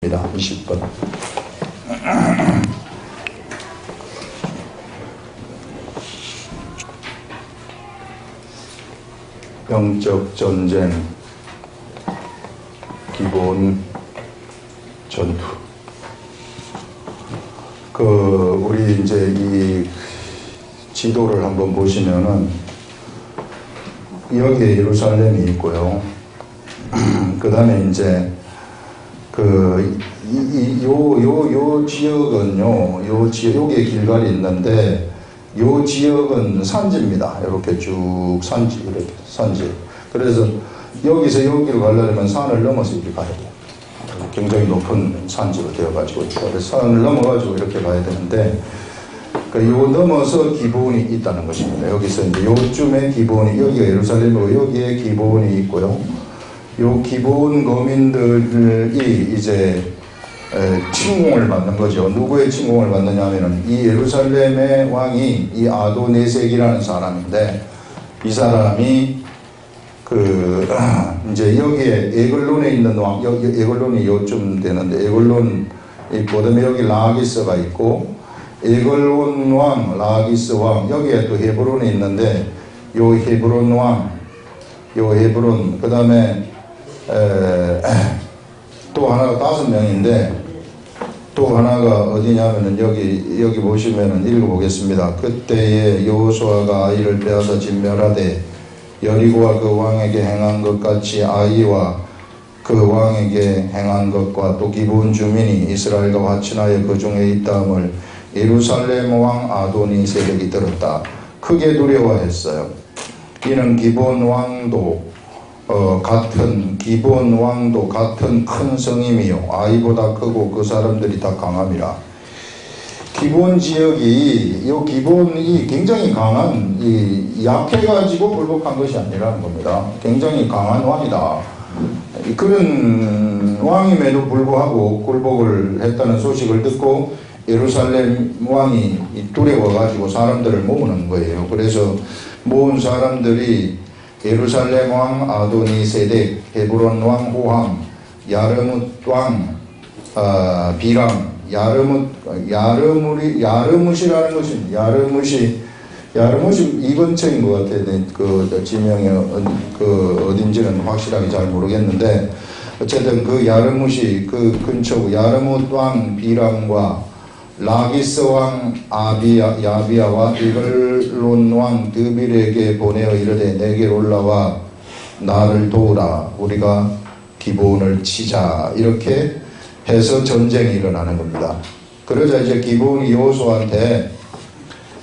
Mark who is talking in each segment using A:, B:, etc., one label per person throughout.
A: 20번. 영적 전쟁, 기본 전투. 우리 이제 이 지도를 한번 보시면은 여기에 예루살렘이 있고요. 그 다음에 이제 요 지역은요, 여기에 길갈이 있는데, 요 지역은 산지입니다. 이렇게 쭉 산지, 이렇게 산지. 그래서 여기서 여기로 가려면 산을 넘어서 이렇게 가야 돼요. 굉장히 높은 산지로 되어가지고, 그래서 산을 넘어가지고 이렇게 가야 되는데, 요 넘어서 기브온이 있다는 것입니다. 여기서 이제 요쯤에 기브온이, 여기가 예루살렘이고, 여기에 기브온이 있고요. 요 기브온 거민들이 이제 침공을 받는 거죠. 누구의 침공을 받느냐 하면은 이 예루살렘의 왕이 이 아도네섹이라는 사람인데, 이 사람이 이제 여기에 에글론에 있는 왕, 에글론이 요쯤 되는데, 에글론 있고, 그다음에 여기 라기스가 있고, 에글론 왕, 라기스 왕, 여기에 또 헤브론이 있는데, 요 헤브론 왕, 요 헤브론, 그 다음에 또 하나가 5명인데, 또 하나가 어디냐면은 여기 보시면은 읽어보겠습니다. 그때에 여호수아가 아이를 빼앗아 진멸하되 여리고와 그 왕에게 행한 것 같이 아이와 그 왕에게 행한 것과 또 기브온 주민이 이스라엘과 화친하여 그 중에 있다함을 예루살렘 왕 아도니세덱이 들었다. 크게 두려워했어요. 이는 기브온 왕도 기브온 왕도 같은 큰 성임이요 아이보다 크고 그 사람들이 다 강함이라. 기브온 지역이, 요 기브온이 굉장히 강한, 약해가지고 굴복한 것이 아니라는 겁니다. 굉장히 강한 왕이다. 그런 왕임에도 불구하고 굴복을 했다는 소식을 듣고 예루살렘 왕이 두려워가지고 사람들을 모으는 거예요. 그래서 모은 사람들이 예루살렘 왕 아도니세덱, 헤브론 왕 호함, 야르뭇 왕 비람, 야르뭇이라는 것은 야르뭇이 이 근처인 것 같아요. 그 지명이 어딘지는 확실하게 잘 모르겠는데, 어쨌든 그 야르뭇이 그 근처고, 야르뭇 왕 비람과 라기스 왕 야비아와 이글론 왕 드빌에게 보내어 이르되 내게 올라와 나를 도우라, 우리가 기브온을 치자. 이렇게 해서 전쟁이 일어나는 겁니다. 그러자 이제 기브온이 여호수아한테,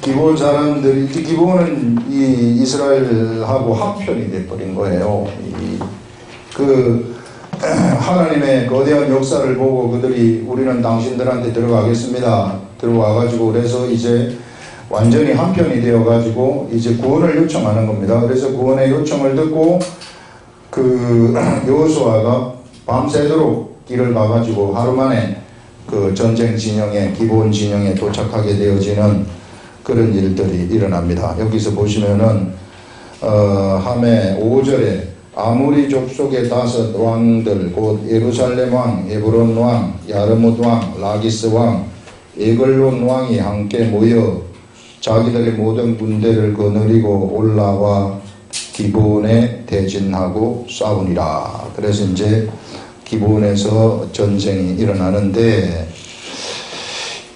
A: 기브온 사람들이, 기브온은 이 이스라엘하고 한편이 돼버린 거예요. 하나님의 거대한 역사를 보고 그들이 우리는 당신들한테 들어가겠습니다. 들어와가지고 그래서 이제 완전히 한편이 되어가지고 이제 구원을 요청하는 겁니다. 그래서 구원의 요청을 듣고 여호수아가 밤새도록 길을 가가지고 하루 만에 그 전쟁 진영에, 기브온 진영에 도착하게 되어지는 그런 일들이 일어납니다. 여기서 보시면은 함에 5절에 아무리 족속의 5 왕들 곧 예루살렘 왕, 헤브론 왕, 야르뭇 왕, 라기스 왕, 에글론 왕이 함께 모여 자기들의 모든 군대를 거느리고 올라와 기브온에 대진하고 싸우니라. 그래서 이제 기브온에서 전쟁이 일어나는데,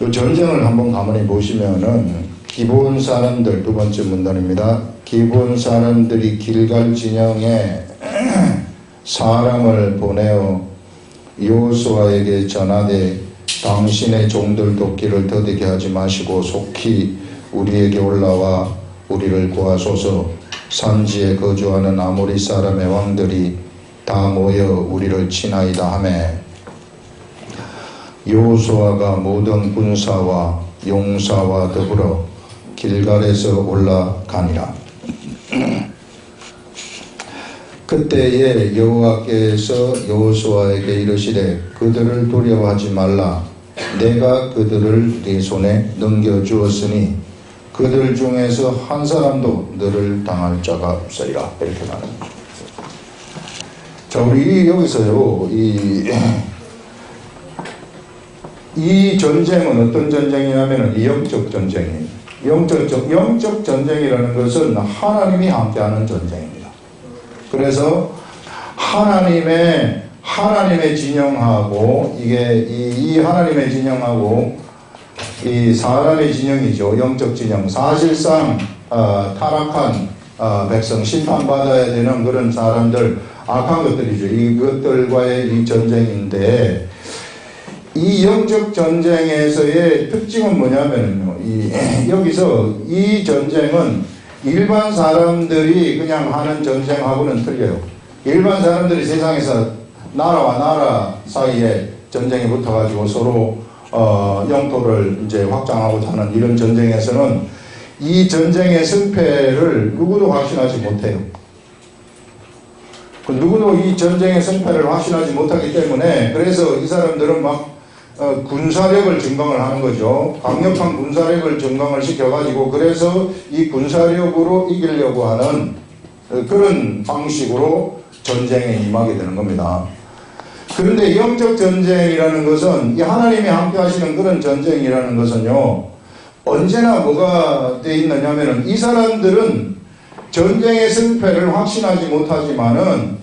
A: 이 전쟁을 한번 가만히 보시면은 기브온 사람들, 두 번째 문단입니다. 기브온 사람들이 길갈 진영에 사람을 보내어 여호수아에게 전하되 당신의 종들도 길을 더디게 하지 마시고 속히 우리에게 올라와 우리를 구하소서. 산지에 거주하는 아모리 사람의 왕들이 다 모여 우리를 치나이다 하매 여호수아가 모든 군사와 용사와 더불어 길갈에서 올라가니라. 그때에 여호와께서 여호수아에게 이르시되 그들을 두려워하지 말라. 내가 그들을 네 손에 넘겨주었으니 그들 중에서 한 사람도 너를 당할 자가 없으리라. 이렇게 말합니다. 자, 우리 여기서요, 이 전쟁은 어떤 전쟁이냐면 영적 전쟁이에요. 영적 전쟁이라는 것은 하나님이 함께하는 전쟁입니다. 그래서 하나님의 진영하고 이 하나님의 진영하고 이 사람의 진영이죠. 영적 진영. 사실상 타락한 백성, 심판받아야 되는 그런 사람들, 악한 것들이죠. 이것들과의 이 전쟁인데, 이 영적 전쟁에서의 특징은 뭐냐면요. 여기서 이 전쟁은 일반 사람들이 그냥 하는 전쟁하고는 틀려요. 일반 사람들이 세상에서 나라와 나라 사이에 전쟁이 붙어가지고 서로 영토를 이제 확장하고자 하는 이런 전쟁에서는 이 전쟁의 승패를 누구도 확신하지 못해요. 누구도 이 전쟁의 승패를 확신하지 못하기 때문에 그래서 이 사람들은 막 군사력을 증강을 하는 거죠. 강력한 군사력을 증강을 시켜가지고 그래서 이 군사력으로 이기려고 하는 그런 방식으로 전쟁에 임하게 되는 겁니다. 그런데 영적 전쟁이라는 것은 이 하나님이 함께 하시는 그런 전쟁이라는 것은요, 언제나 뭐가 돼 있느냐면은 이 사람들은 전쟁의 승패를 확신하지 못하지만은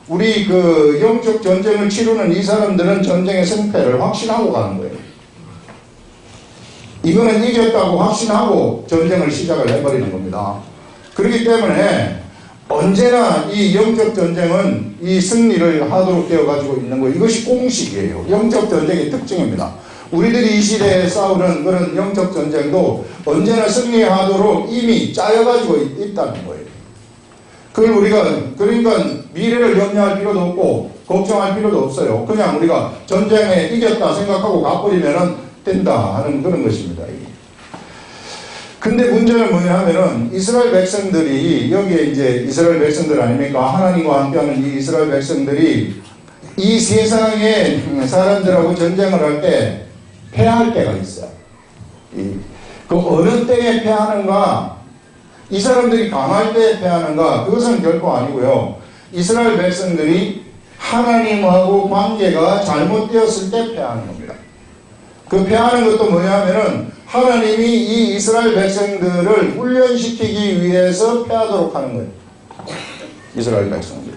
A: 우리 그 영적 전쟁을 치르는 이 사람들은 전쟁의 승패를 확신하고 가는 거예요. 이거는 이겼다고 확신하고 전쟁을 시작을 해버리는 겁니다. 그렇기 때문에 언제나 이 영적 전쟁은 이 승리를 하도록 되어가지고 있는 거예요. 이것이 공식이에요. 영적 전쟁의 특징입니다. 우리들이 이 시대에 싸우는 그런 영적 전쟁도 언제나 승리하도록 이미 짜여가지고 있다는 거예요. 그걸 우리가, 그러니까 미래를 염려할 필요도 없고, 걱정할 필요도 없어요. 그냥 우리가 전쟁에 이겼다 생각하고 가버리면 된다 하는 그런 것입니다. 근데 문제는 뭐냐 하면은 이스라엘 백성들이, 여기에 이제 이스라엘 백성들 아닙니까? 하나님과 함께하는 이 이스라엘 백성들이 이 세상의 사람들하고 전쟁을 할 때 패할 때가 있어요. 그 어느 때에 패하는가? 이 사람들이 강할 때 패하는가? 그것은 결코 아니고요. 이스라엘 백성들이 하나님하고 관계가 잘못되었을 때 패하는 겁니다. 그 패하는 것도 뭐냐면은 하나님이 이 이스라엘 백성들을 훈련시키기 위해서 패하도록 하는 거예요. 이스라엘 백성들.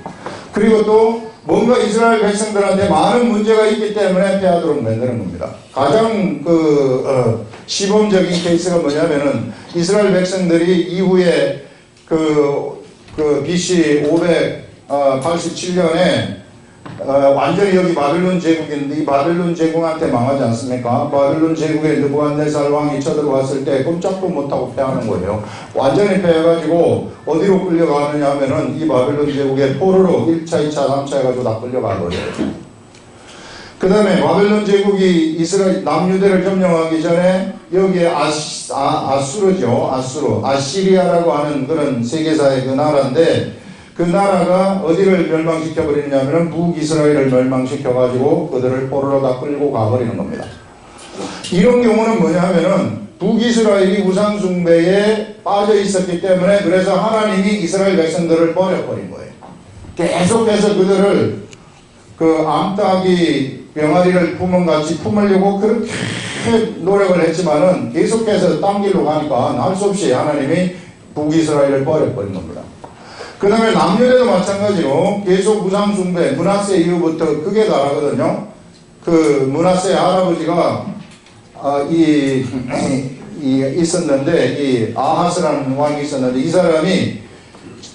A: 그리고 또 뭔가 이스라엘 백성들한테 많은 문제가 있기 때문에 패하도록 만드는 겁니다. 가장 시범적인 케이스가 뭐냐면은 이스라엘 백성들이 이후에 BC 587년에 완전히 여기 바벨론 제국인데 이 바벨론 제국한테 망하지 않습니까? 바벨론 제국에 느부갓네살 왕이 쳐들어왔을 때 꼼짝도 못하고 패하는 거예요. 완전히 패해가지고 어디로 끌려가느냐 하면은 이 바벨론 제국의 포로로 1차, 2차, 3차 해가지고 다 끌려가거든요. 그 다음에 바벨론 제국이 이스라엘 남유대를 점령하기 전에 여기에 아수르죠. 아시리아라고 하는 그런 세계사의 그 나라인데 그 나라가 어디를 멸망시켜 버리냐면 북이스라엘을 멸망시켜가지고 그들을 포로로 다 끌고 가버리는 겁니다. 이런 경우는 뭐냐 하면은 북이스라엘이 우상숭배에 빠져 있었기 때문에 그래서 하나님이 이스라엘 백성들을 버려버린 거예요. 계속해서 그들을 그 암탉이 병아리를 품은같이 품으려고 그렇게 노력을 했지만은 계속해서 딴 길로 가니까 할 수 없이 하나님이 북이스라엘을 버려버린 겁니다. 그 다음에 남유대도 마찬가지로 계속 우상숭배, 므낫세 이후부터 그게 다르거든요. 그 므낫세 할아버지가 있었는데 이 아하스라는 왕이 있었는데 이 사람이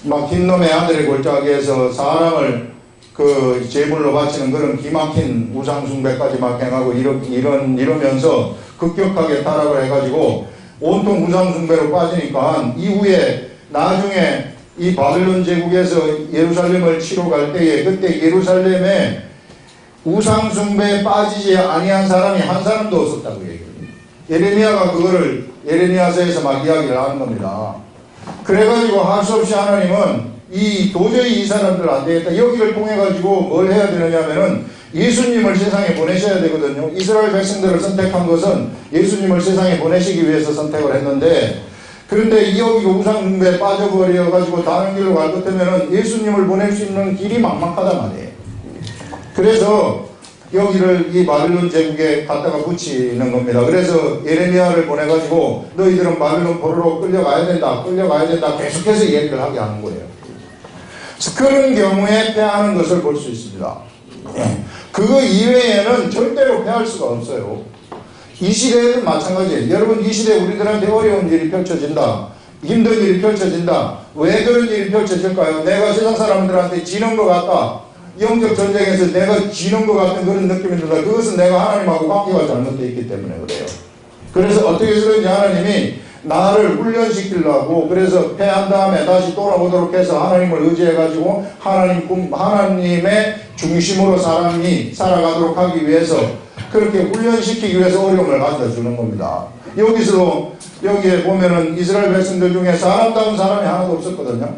A: 막 긴 놈의 아들의 골짜기에 해서 사람을 그 제물로 바치는 그런 기막힌 우상숭배까지 막 행하고 이러면서 급격하게 타락을 해가지고 온통 우상숭배로 빠지니까 이후에 나중에 이 바벨론 제국에서 예루살렘을 치러 갈 때에 그때 예루살렘에 우상숭배에 빠지지 아니한 사람이 한 사람도 없었다고 얘기해요. 예레미야가 그거를 예레미야서에서 막 이야기를 하는 겁니다. 그래가지고 할 수 없이 하나님은 도저히 이 사람들 안 되겠다. 여기를 통해 가지고 뭘 해야 되느냐면은 예수님을 세상에 보내셔야 되거든요. 이스라엘 백성들을 선택한 것은 예수님을 세상에 보내시기 위해서 선택을 했는데 그런데 여기 우상숭배에 빠져버려가지고 다른 길로 갈 것 같으면 예수님을 보낼 수 있는 길이 막막하단 말이에요. 그래서 여기를 이 바빌론 제국에 갖다가 붙이는 겁니다. 그래서 예레미야를 보내가지고 너희들은 바빌론 포로로 끌려가야 된다, 끌려가야 된다 계속해서 얘기를 하게 하는 거예요. 그런 경우에 패하는 것을 볼 수 있습니다. 그거 이외에는 절대로 패할 수가 없어요. 이 시대에는 마찬가지예요. 여러분, 이 시대에 우리들한테 어려운 일이 펼쳐진다, 힘든 일이 펼쳐진다. 왜 그런 일이 펼쳐질까요? 내가 세상 사람들한테 지는 것 같다, 영적 전쟁에서 내가 지는 것 같은 그런 느낌이 든다. 그것은 내가 하나님하고 관계가 잘못되어 있기 때문에 그래요. 그래서 어떻게 해서든지 하나님이 나를 훈련시키려고, 그래서 패한 다음에 다시 돌아오도록 해서 하나님을 의지해가지고 하나님의 중심으로 사람이 살아가도록 하기 위해서, 그렇게 훈련시키기 위해서 어려움을 가져다 주는 겁니다. 여기서도 여기에 보면은 이스라엘 백성들 중에 사람다운 사람이 하나도 없었거든요.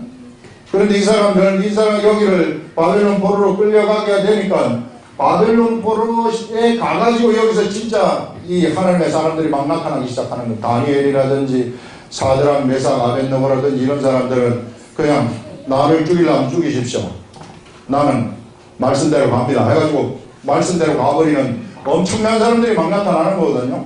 A: 그런데 이 사람 여기를 바벨론 포로로 끌려가게 되니까 바벨론 포로에 가가지고 여기서 진짜 이 하나님의 사람들이 막 나타나기 시작하는 거. 다니엘이라든지 사드락 메삭 아벳느고라든지 이런 사람들은 그냥 나를 죽이려면 죽이십시오, 나는 말씀대로 갑니다 해가지고 말씀대로 가버리는 엄청난 사람들이 막 나타나는 거거든요.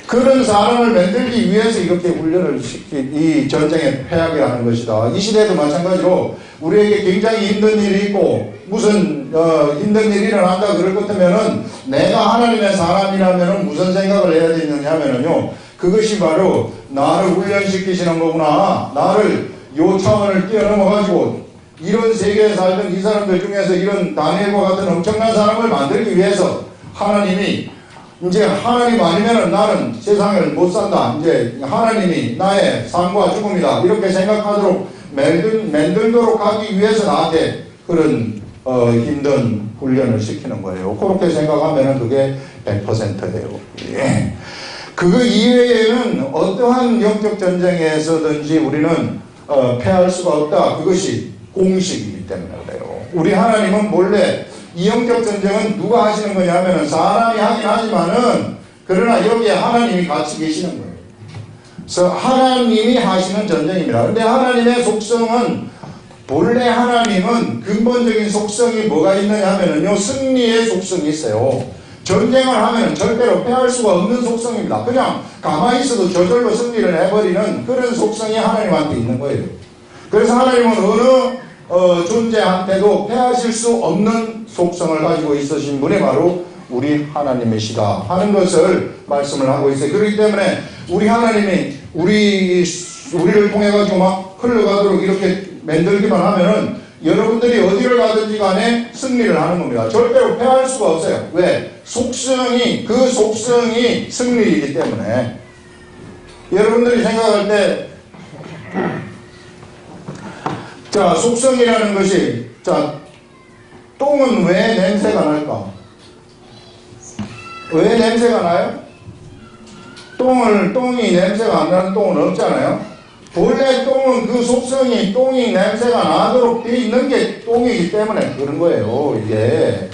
A: 그런 사람을 만들기 위해서 이렇게 훈련을 이 전쟁에 패하게 하는 것이다. 이 시대에도 마찬가지로 우리에게 굉장히 힘든 일이 있고 무슨 힘든 일이 일어난다 그럴 것 같으면은 내가 하나님의 사람이라면은 무슨 생각을 해야 되느냐 하면은요, 그것이 바로 나를 훈련시키시는 거구나. 나를 요 차원을 뛰어넘어 가지고 이런 세계에 살던 이 사람들 중에서 이런 다니엘과 같은 엄청난 사람을 만들기 위해서 하나님이 이제 하나님 아니면은 나는 세상을 못 산다, 이제 하나님이 나의 삶과 죽음이다 이렇게 생각하도록 만들도록 하기 위해서 나한테 그런 힘든 훈련을 시키는 거예요. 그렇게 생각하면은 그게 100%예요. 예. 그거 이외에는 어떠한 영적 전쟁에서든지 우리는 패할 수가 없다. 그것이 공식이기 때문에 그래요. 우리 하나님은 본래 이 영적 전쟁은 누가 하시는 거냐면은 사람이 하긴 하지만은 그러나 여기에 하나님이 같이 계시는 거예요. 그래서 하나님이 하시는 전쟁입니다. 그런데 하나님의 속성은, 본래 하나님은 근본적인 속성이 뭐가 있느냐 하면은요, 승리의 속성이 있어요. 전쟁을 하면은 절대로 패할 수가 없는 속성입니다. 그냥 가만히 있어도 저절로 승리를 해버리는 그런 속성이 하나님한테 있는 거예요. 그래서 하나님은 어느 존재한테도 패하실 수 없는 속성을 가지고 있으신 분이 바로 우리 하나님이시다 하는 것을 말씀을 하고 있어요. 그렇기 때문에 우리 하나님이 우리를 통해 가지고 막 흘러가도록 이렇게 만들기만 하면은 여러분들이 어디를 가든지 간에 승리를 하는 겁니다. 절대로 패할 수가 없어요. 왜? 그 속성이 승리이기 때문에. 여러분들이 생각할 때 자, 속성이라는 것이, 자, 똥은 왜 냄새가 날까? 왜 냄새가 나요? 똥이 냄새가 안 나는 똥은 없잖아요. 본래 똥은 그 속성이 똥이 냄새가 나도록 되어 있는 게 똥이기 때문에 그런 거예요. 이게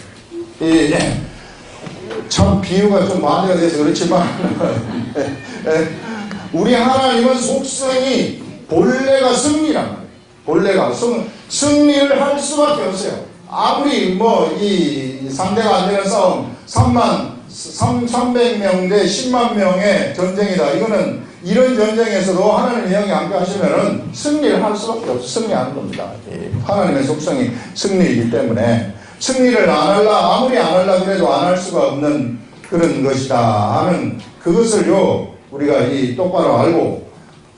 A: 참 비유가 좀 많이 돼서 그렇지만 우리 하나님은 속성이 본래가 승리란 말이에요. 본래가 승리를 할 수밖에 없어요. 아무리 이 상대가 안 되는 싸움 300명 대 10만 명의 전쟁이다. 이거는 이런 전쟁에서도 하나님의 영이 함께 하시면은 승리를 할 수밖에 없어요. 승리하는 겁니다. 하나님의 속성이 승리이기 때문에 승리를 아무리 안 하려 그래도 안 할 수가 없는 그런 것이다 하는 그것을요, 우리가 똑바로 알고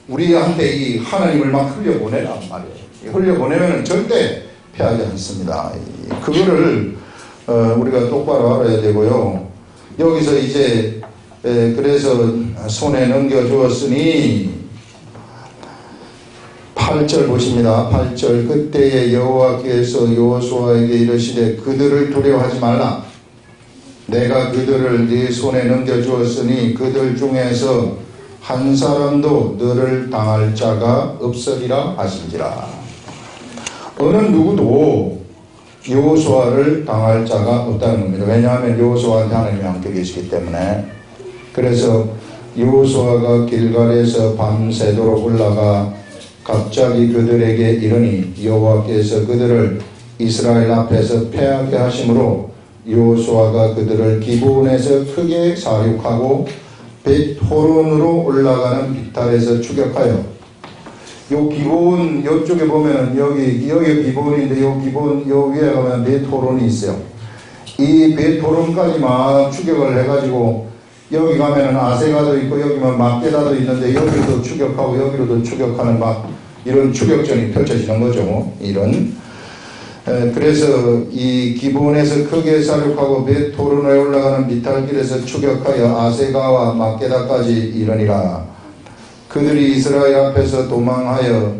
A: 우리한테 이 하나님을 막 흘려보내란 말이에요. 흘려보내면은 절대 패하지 않습니다. 그거를 우리가 똑바로 알아야 되고요. 여기서 이제 그래서 손에 넘겨주었으니 8절 보십니다. 8절 그때에 여호와께서 여호수아에게 이르시되 그들을 두려워하지 말라. 내가 그들을 네 손에 넘겨주었으니 그들 중에서 한 사람도 너를 당할 자가 없으리라 하신지라. 어느 누구도 여호수아를 당할 자가 없다는 겁니다. 왜냐하면 여호수아한테 하나님이 함께 계시기 때문에. 그래서 여호수아가 길갈에서 밤새도록 올라가 갑자기 그들에게 이르니 여호와께서 그들을 이스라엘 앞에서 패하게 하심으로 여호수아가 그들을 기브온에서 크게 사륙하고 벳호론으로 올라가는 비탈에서 추격하여, 요 기브온 요쪽에 보면은 여기 기브온인데 요 기브온 요 위에 가면 벳호론이 있어요. 이 벳호론까지만 추격을 해가지고 여기 가면은 아세가도 있고 여기만 막게다도 있는데 여기로도 추격하고 여기로도 추격하는 막 이런 추격전이 펼쳐지는 거죠. 이런. 그래서 이 기브온에서 크게 사륙하고 벳호론에 올라가는 비탈길에서 추격하여 아세가와 막게다까지 이르니라. 그들이 이스라엘 앞에서 도망하여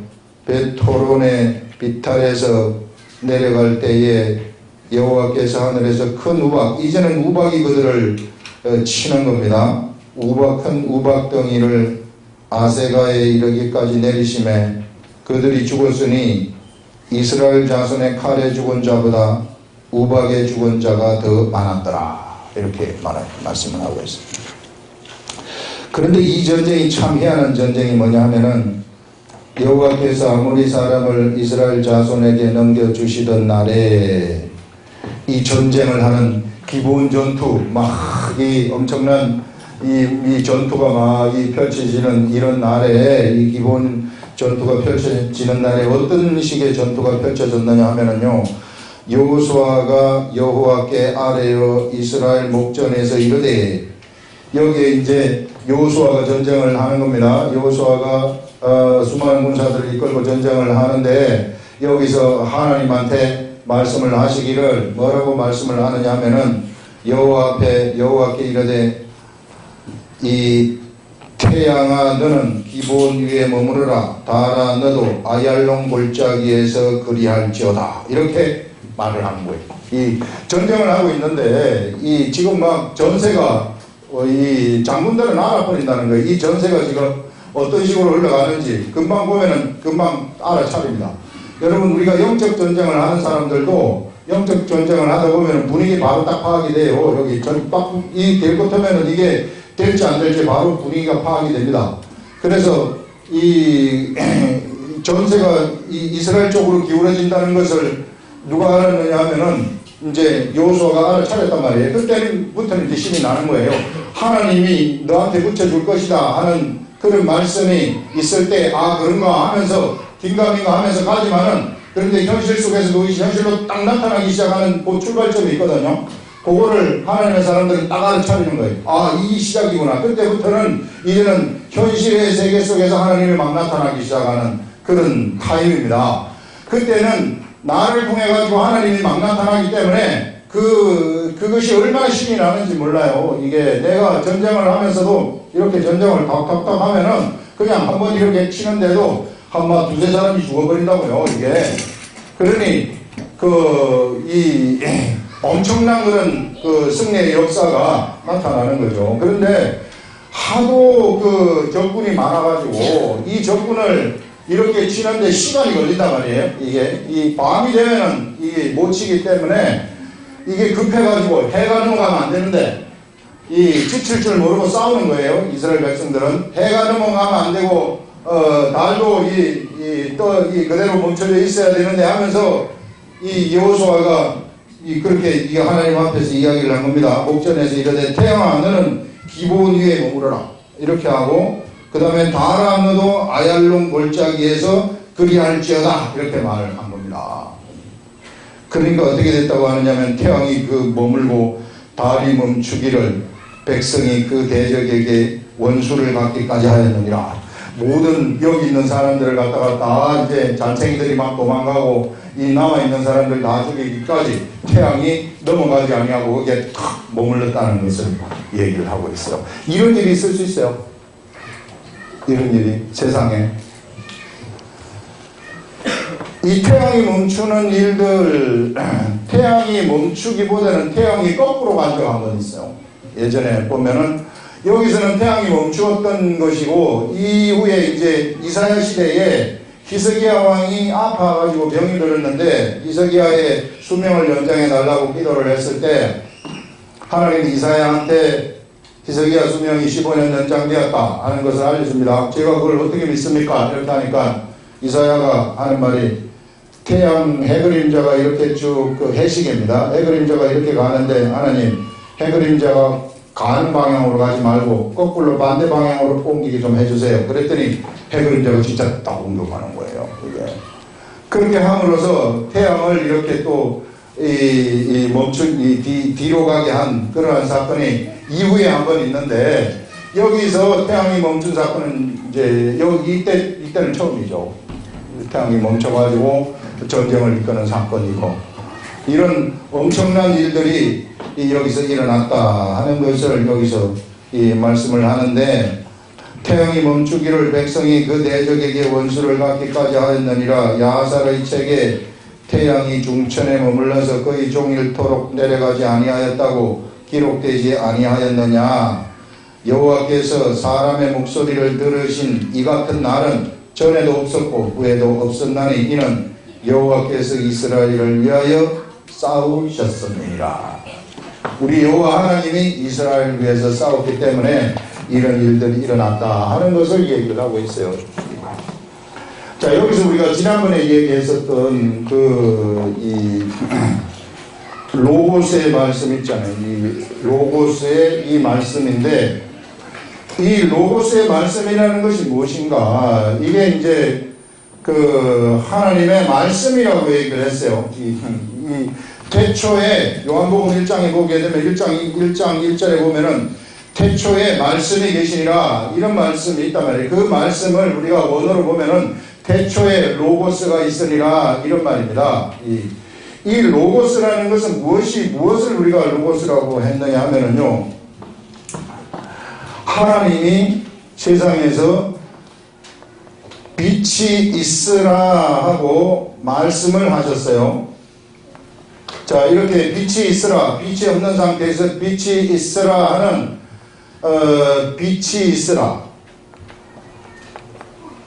A: 벳호론의 비탈에서 내려갈 때에 여호와께서 하늘에서 큰 우박, 이제는 우박이 그들을 치는 겁니다. 큰 우박덩이를 아세가에 이르기까지 내리심에 그들이 죽었으니 이스라엘 자손의 칼에 죽은 자보다 우박에 죽은 자가 더 많았더라. 이렇게 말씀을 하고 있습니다. 그런데 이 전쟁이 참 희한한 전쟁이 뭐냐 하면은 여호와께서 아모리 사람을 이스라엘 자손에게 넘겨주시던 날에 이 전쟁을 하는 기브온 전투, 막 이 엄청난 이 전투가 막 이 펼쳐지는 이런 날에, 이 기브온 전투가 펼쳐지는 날에 어떤 식의 전투가 펼쳐졌느냐 하면은요, 여호수아가 여호와께 아뢰어 이스라엘 목전에서 이르되, 여기에 이제 여호수아가 전쟁을 하는 겁니다. 여호수아가 수많은 군사들을 이끌고 전쟁을 하는데 여기서 하나님한테 말씀을 하시기를 뭐라고 말씀을 하느냐 하면은 여호와께 이르되 이 태양아 너는 기브온 위에 머무르라, 달아 너도 아얄론 골짜기에서 그리할지어다. 이렇게 말을 하는 거예요. 이 전쟁을 하고 있는데 이 지금 막 전세가 이 장군들은 알아버린다는 거예요. 이 전세가 지금 어떤 식으로 흘러가는지 금방 보면은 금방 알아차립니다. 여러분, 우리가 영적 전쟁을 하는 사람들도 영적 전쟁을 하다 보면 분위기 바로 딱 파악이 돼요. 여기 될 것 하면은 이게 될지 안 될지 바로 분위기가 파악이 됩니다. 그래서 이 전세가 이스라엘 쪽으로 기울어진다는 것을 누가 알았느냐 하면은 이제 여호수아가 알아차렸단 말이에요. 그때부터는 이제 신이 나는 거예요. 하나님이 너한테 붙여줄 것이다 하는 그런 말씀이 있을 때, 아 그런가 하면서 긴가민가 하면서 가지만은, 그런데 현실 속에서도 현실로 딱 나타나기 시작하는 그 출발점이 있거든요. 그거를 하나님의 사람들은 딱 알아차리는 거예요. 아, 이 시작이구나. 그때부터는 이제는 현실의 세계 속에서 하나님이 막 나타나기 시작하는 그런 타임입니다. 그때는 나를 통해 가지고 하나님이 막 나타나기 때문에 그것이 얼마나 신이 나는지 몰라요. 이게 내가 전쟁을 하면서도 이렇게 전쟁을 탁탁탁 하면은 그냥 한번 이렇게 치는데도 한마 두세 사람이 죽어버린다고요, 이게. 그러니 이 엄청난 그런 승리의 역사가 나타나는 거죠. 그런데 하도 적군이 많아가지고 이 적군을 이렇게 치는데 시간이 걸린단 말이에요. 이게 이 밤이 되면은 이게 못 치기 때문에 이게 급해가지고 해가 넘어가면 안 되는데 이 지칠 줄 모르고 싸우는 거예요. 이스라엘 백성들은 해가 넘어가면 안 되고 달도 그대로 멈춰져 있어야 되는데 하면서 이 여호수아가 그렇게 하나님 앞에서 이야기를 한 겁니다. 목전에서 이르되 태양아 너는 기브온 위에 머무르라 이렇게 하고, 그 다음에 달아 너도 아얄론 골짜기에서 그리할지어다 이렇게 말을 한 겁니다. 그러니까 어떻게 됐다고 하느냐면 태양이 머물고 달이 멈추기를 백성이 그 대적에게 원수를 받기까지 하였느니라. 모든 여기 있는 사람들을 갖다가 다 이제 잔챙이들이 막 도망가고 이 남아있는 사람들 다 죽이기까지 태양이 넘어가지 아니하고 거기에 탁 머물렀다는 것을 얘기를 하고 있어요. 이런 일이 있을 수 있어요. 이런 일이 세상에. 이 태양이 멈추는 일들, 태양이 멈추기보다는 태양이 거꾸로 간 적 한 번 있어요. 예전에 보면은 여기서는 태양이 멈추었던 것이고, 이후에 이제 이사야 시대에 히스기야 왕이 아파가지고 병이 들었는데 히스기야의 수명을 연장해 달라고 기도를 했을 때 하나님이 이사야한테 히스기야 수명이 15년 연장되었다 하는 것을 알려줍니다. 제가 그걸 어떻게 믿습니까? 이렇게 하니까 이사야가 하는 말이 태양 해그림자가 이렇게 쭉 그 해시계입니다. 해그림자가 이렇게 가는데 하나님 해그림자가 가는 방향으로 가지 말고 거꾸로 반대 방향으로 옮기게 좀 해주세요. 그랬더니 해그림자가 진짜 딱 옮겨가는 거예요. 이게. 그렇게 함으로써 태양을 이렇게 또 뒤로 가게 한 그러한 사건이 이후에 한 번 있는데, 여기서 태양이 멈춘 사건은 이제 이때는 처음이죠. 태양이 멈춰가지고 전쟁을 이끄는 사건이고, 이런 엄청난 일들이 여기서 일어났다 하는 것을 여기서 이 말씀을 하는데, 태양이 멈추기를 백성이 그 대적에게 원수를 갚기까지 하였느니라. 야살의 책에 태양이 중천에 머물러서 거의 종일토록 내려가지 아니하였다고 기록되지 아니하였느냐. 여호와께서 사람의 목소리를 들으신 이 같은 날은 전에도 없었고 후에도 없었나니 이는 여호와께서 이스라엘을 위하여 싸우셨습니다. 우리 여호와 하나님이 이스라엘을 위해서 싸웠기 때문에 이런 일들이 일어났다 하는 것을 얘기를 하고 있어요. 자, 여기서 우리가 지난번에 얘기했었던 이 로고스의 말씀 있잖아요. 이 로고스의 이 말씀인데, 이 로고스의 말씀이라는 것이 무엇인가? 이게 이제 하나님의 말씀이라고 얘기를 했어요. 이 태초에 요한복음 1장에 보게 되면 1장 1절에 보면은 태초에 말씀이 계시니라 이런 말씀이 있단 말이에요. 그 말씀을 우리가 원어로 보면은 태초에 로고스가 있으니라 이런 말입니다. 이 로고스라는 것은 무엇을 우리가 로고스라고 했느냐 하면은요, 하나님이 세상에서 빛이 있으라 하고 말씀을 하셨어요. 자, 이렇게 빛이 있으라, 빛이 없는 상태에서 빛이 있으라 하는 빛이 있으라.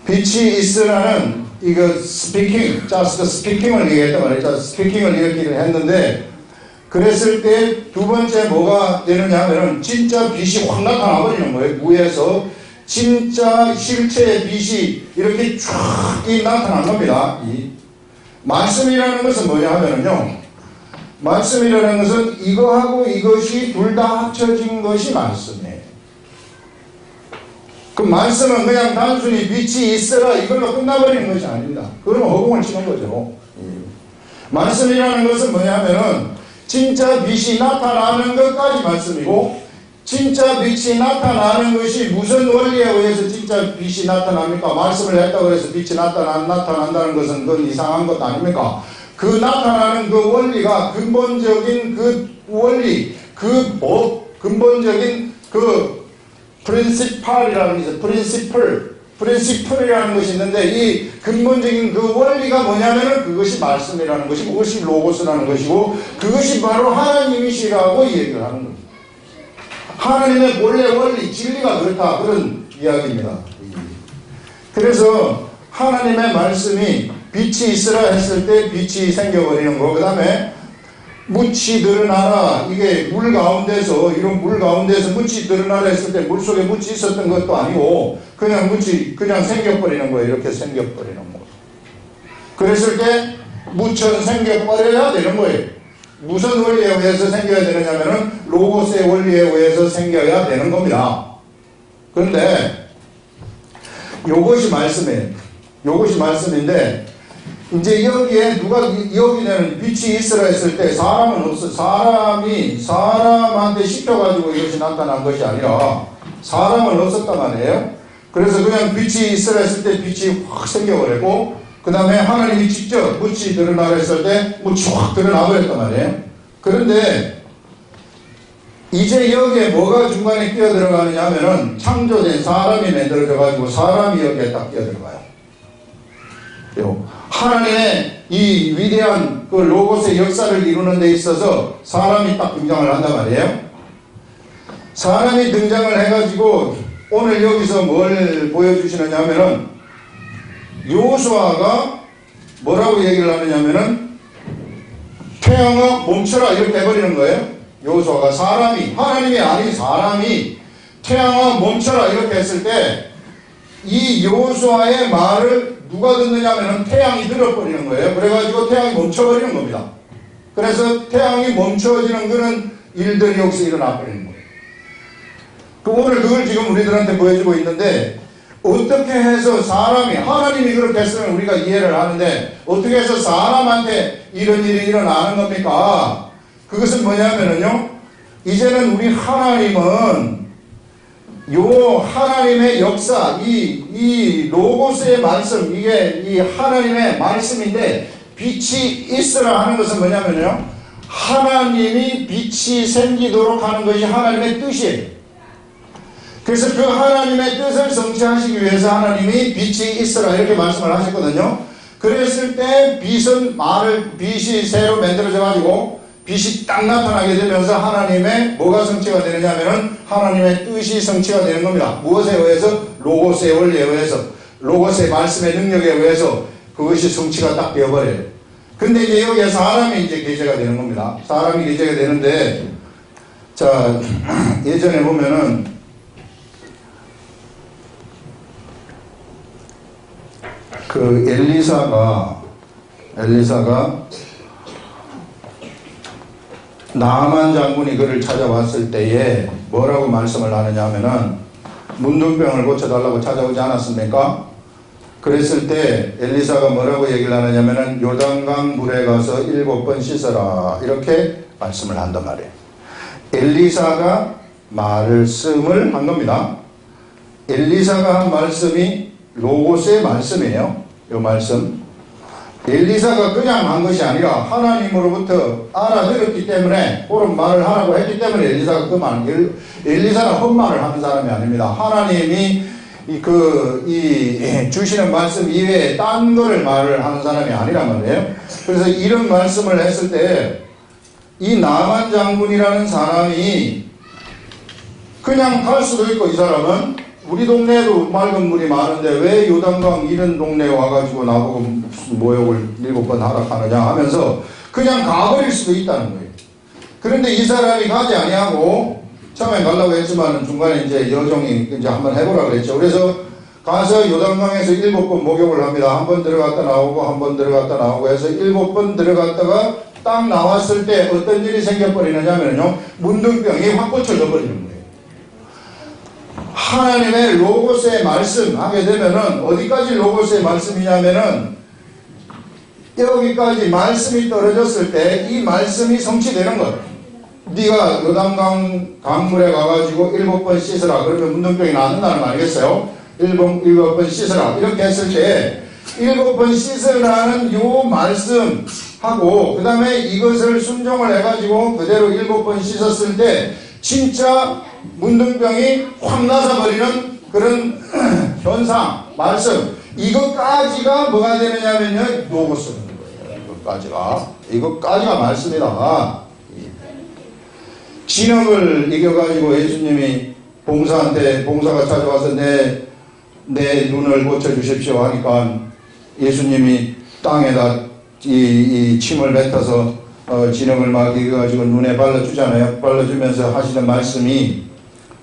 A: 빛이 있으라는 이거 스피킹, just 스피킹을 얘기했단 말이죠. 스피킹을 얘기를 했는데, 그랬을 때 두 번째 뭐가 되느냐 하면은 진짜 빛이 확 나타나 버리는 거예요. 위에서 진짜 실체의 빛이 이렇게 쫙 나타난 겁니다. 이 말씀이라는 것은 뭐냐 하면은요, 말씀이라는 것은 이거하고 이것이 둘 다 합쳐진 것이 말씀이에요. 그 말씀은 그냥 단순히 빛이 있어라 이걸로 끝나버리는 것이 아닙니다. 그러면 허공을 치는 거죠. 말씀이라는 것은 뭐냐면은 진짜 빛이 나타나는 것까지 말씀이고, 진짜 빛이 나타나는 것이 무슨 원리에 의해서 진짜 빛이 나타납니까? 말씀을 했다고 해서 빛이 나타난다는 것은 그건 이상한 것 아닙니까? 그 나타나는 그 원리가 근본적인 그 원리, 그 법, 근본적인 그 프린시팔이라는 게 있어요. 프린시플이라는 것이 있는데, 이 근본적인 그 원리가 뭐냐면은 그것이 말씀이라는 것이고, 그것이 로고스라는 것이고, 그것이 바로 하나님이시라고 얘기를 하는 겁니다. 하나님의 본래 원리, 진리가 그렇다, 그런 이야기입니다. 그래서 하나님의 말씀이 빛이 있으라 했을 때 빛이 생겨버리는 거, 그 다음에 묻이 드러나라, 이게 물 가운데서, 이런 물 가운데서 묻이 드러나라 했을 때 물 속에 묻이 있었던 것도 아니고 그냥 묻이 그냥 생겨버리는 거예요. 이렇게 생겨버리는 거. 그랬을 때 묻은 생겨버려야 되는 거예요. 무슨 원리에 의해서 생겨야 되느냐면은 로고스의 원리에 의해서 생겨야 되는 겁니다. 그런데 요것이 말씀이에요. 요것이 말씀인데, 이제 여기에 여기는 빛이 있으라 했을 때 사람은 없어. 사람한테 시켜가지고 이것이 나타난 것이 아니라 사람은 없었단 말이에요. 그래서 그냥 빛이 있으라 했을 때 빛이 확 생겨버리고, 그 다음에 하나님이 직접 묻이 드러나라 했을 때 묻이 확 드러나 버렸단 말이에요. 그런데 이제 여기에 뭐가 중간에 끼어들어가느냐 하면은 창조된 사람이 만들어져가지고 사람이 여기에 딱 끼어들어가요. 하나님의 이 위대한 그 로고스의 역사를 이루는 데 있어서 사람이 딱 등장을 한단 말이에요. 사람이 등장을 해가지고 오늘 여기서 뭘 보여주시느냐 하면은, 여호수아가 뭐라고 얘기를 하느냐면은 태양아 멈춰라 이렇게 해버리는 거예요. 여호수아가 하나님이 아닌 사람이 태양아 멈춰라 이렇게 했을 때 이 여호수아의 말을 누가 듣느냐면은 태양이 들어버리는 거예요. 그래가지고 태양이 멈춰버리는 겁니다. 그래서 태양이 멈춰지는 그런 일들이 여기서 일어나버리는 거예요. 오늘 그걸 지금 우리들한테 보여주고 있는데, 어떻게 해서 사람이, 하나님이 그렇게 했으면 우리가 이해를 하는데, 어떻게 해서 사람한테 이런 일이 일어나는 겁니까? 그것은 뭐냐면요, 이제는 우리 하나님은 요 하나님의 역사, 이 로고스의 말씀, 이게 이 하나님의 말씀인데, 빛이 있으라 하는 것은 뭐냐면요, 하나님이 빛이 생기도록 하는 것이 하나님의 뜻이에요. 그래서 그 하나님의 뜻을 성취하시기 위해서 하나님이 빛이 있으라 이렇게 말씀을 하셨거든요. 그랬을 때 빛이 새로 만들어져 가지고 빛이 딱 나타나게 되면서 하나님의 뭐가 성취가 되느냐면은 하나님의 뜻이 성취가 되는 겁니다. 무엇에 의해서? 로고스의 원리에 의해서, 로고스의 말씀의 능력에 의해서 그것이 성취가 딱 되어버려요. 근데 이제 여기에 사람이 이제 계제가 되는 겁니다. 사람이 계제가 되는데, 자, 예전에 보면은 그 엘리사가 나만 장군이 그를 찾아왔을 때에 뭐라고 말씀을 하느냐 하면은 문둥병을 고쳐달라고 찾아오지 않았습니까? 그랬을 때 엘리사가 뭐라고 얘기를 하느냐면은 요단강 물에 가서 7번 씻어라 이렇게 말씀을 한단 말이에요. 엘리사가 말씀을 한 겁니다. 엘리사가 한 말씀이 로고스의 말씀이에요. 이 말씀. 엘리사가 그냥 한 것이 아니라 하나님으로부터 알아들었기 때문에 그런 말을 하라고 했기 때문에 엘리사가 그 말, 엘리사는 헛말을 하는 사람이 아닙니다. 하나님이 주시는 말씀 이외에 딴 거를 말을 하는 사람이 아니란 말이에요. 그래서 이런 말씀을 했을 때 이 나만 장군이라는 사람이 그냥 갈 수도 있고, 이 사람은 우리 동네에도 맑은 물이 많은데 왜 요단강 이런 동네에 와가지고 나보고 무슨 모욕을 7번 하락하느냐 하면서 그냥 가버릴 수도 있다는 거예요. 그런데 이 사람이 가지 아니하고 처음에 가려고 했지만 중간에 이제 여종이 이제 한번 해보라 그랬죠. 그래서 가서 요단강에서 7번 목욕을 합니다. 한 번 들어갔다 나오고 한 번 들어갔다 나오고 해서 7번 들어갔다가 딱 나왔을 때 어떤 일이 생겨버리느냐면요, 문둥병이 확 고쳐져 버리는 거예요. 하나님의 로고스의 말씀 하게 되면은 어디까지 로고스의 말씀이냐면은 여기까지 말씀이 떨어졌을 때 이 말씀이 성취되는 거예요. 네가 요단강 강물에 가가지고 7번 씻으라. 그러면 문둥병이 낫는다는 거 아니겠어요? 7번 씻으라. 이렇게 했을 때 7번 씻으라는 요 말씀하고 그 다음에 이것을 순종을 해가지고 그대로 7번 씻었을 때 진짜 문둥병이 확 나서버리는 그런 현상, 말씀, 이것까지가 뭐가 되느냐면요, 로고스는 거예요. 이것까지가 말씀이다. 진흙을 이겨가지고 예수님이 봉사가 찾아와서 내 눈을 고쳐주십시오 하니까 예수님이 땅에다 이 침을 뱉어서 진흙을 막 이겨가지고 눈에 발라주잖아요. 발라주면서 하시는 말씀이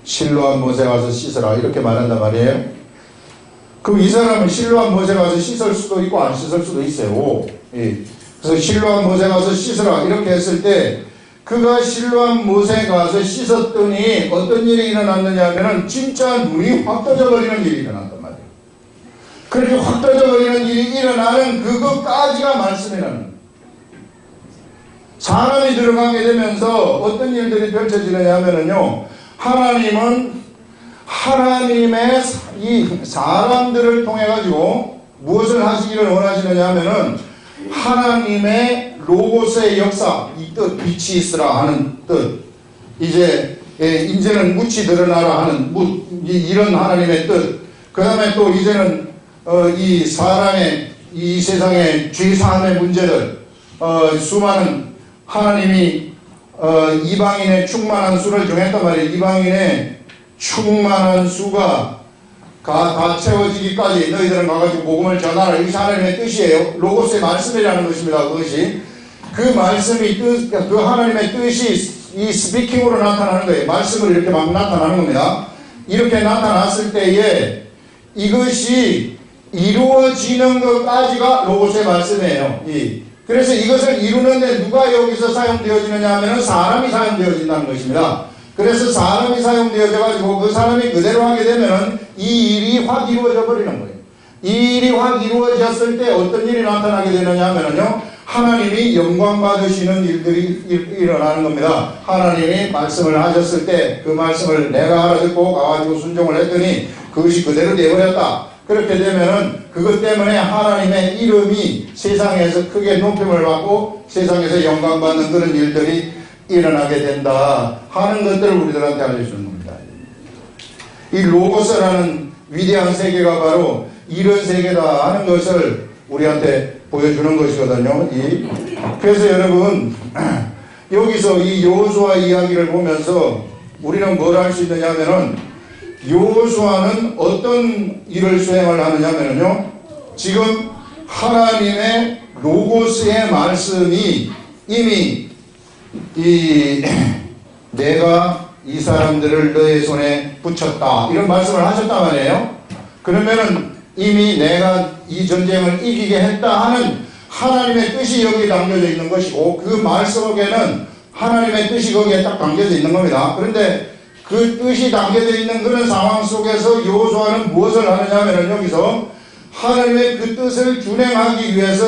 A: 실로암 못에 가서 씻으라 이렇게 말한단 말이에요. 그럼 이 사람은 실로암 못에 가서 씻을 수도 있고 안 씻을 수도 있어요. 예. 그래서 실로암 못에 가서 씻으라 이렇게 했을 때 그가 실로암 못에 가서 씻었더니 어떤 일이 일어났느냐 하면은 진짜 눈이 확 떠져버리는 일이 일어났단 말이에요. 그렇게 확 떠져버리는 일이 일어나는 그것까지가 말씀이라는 거예요. 사람이 들어가게 되면서 어떤 일들이 펼쳐지느냐 하면은요, 하나님은 하나님의 이 사람들을 통해 가지고 무엇을 하시기를 원하시느냐 하면은 하나님의 로고스의 역사, 이 뜻, 빛이 있으라 하는 뜻, 이제는 묻이 드러나라 하는 이런 하나님의 뜻, 그 다음에 또 이제는 이 사람의 이 세상의 죄사함의 문제들, 수많은 하나님이 이방인의 충만한 수를 정했단 말이에요. 이방인의 충만한 수가 다 채워지기까지 너희들은 가가지고 복음을 전하라. 이것이 하나님의 뜻이에요. 로고스의 말씀이라는 것입니다. 그것이 그 말씀이 그 하나님의 뜻이 이 스피킹으로 나타나는 거예요. 말씀으로 이렇게 막 나타나는 겁니다. 이렇게 나타났을 때에 이것이 이루어지는 것까지가 로고스의 말씀이에요. 그래서 이것을 이루는데 누가 여기서 사용되어지느냐 하면 사람이 사용되어진다는 것입니다. 그래서 사람이 사용되어져 가지고 그 사람이 그대로 하게 되면 이 일이 확 이루어져 버리는 거예요. 이 일이 확 이루어졌을 때 어떤 일이 나타나게 되느냐 하면요, 하나님이 영광 받으시는 일들이 일어나는 겁니다. 하나님이 말씀을 하셨을 때 그 말씀을 내가 알아듣고 가가지고 순종을 했더니 그것이 그대로 되어버렸다. 그렇게 되면은 그것 때문에 하나님의 이름이 세상에서 크게 높임을 받고 세상에서 영광받는 그런 일들이 일어나게 된다 하는 것들을 우리들한테 알려주는 겁니다. 이 로고스라는 위대한 세계가 바로 이런 세계다 하는 것을 우리한테 보여주는 것이거든요. 그래서 여러분, 여기서 이 여호수아 이야기를 보면서 우리는 뭘 할 수 있느냐 하면은, 여호수아는 어떤 일을 수행을 하느냐면요, 지금 하나님의 로고스의 말씀이 이미 내가 이 사람들을 너의 손에 붙였다 이런 말씀을 하셨단 말이에요. 그러면은 이미 내가 이 전쟁을 이기게 했다 하는 하나님의 뜻이 여기에 담겨져 있는 것이고, 그 말 속에는 하나님의 뜻이 거기에 딱 담겨져 있는 겁니다. 그런데 그 뜻이 담겨져 있는 그런 상황 속에서 여호수아는 무엇을 하느냐면, 여기서 하나님의 그 뜻을 준행하기 위해서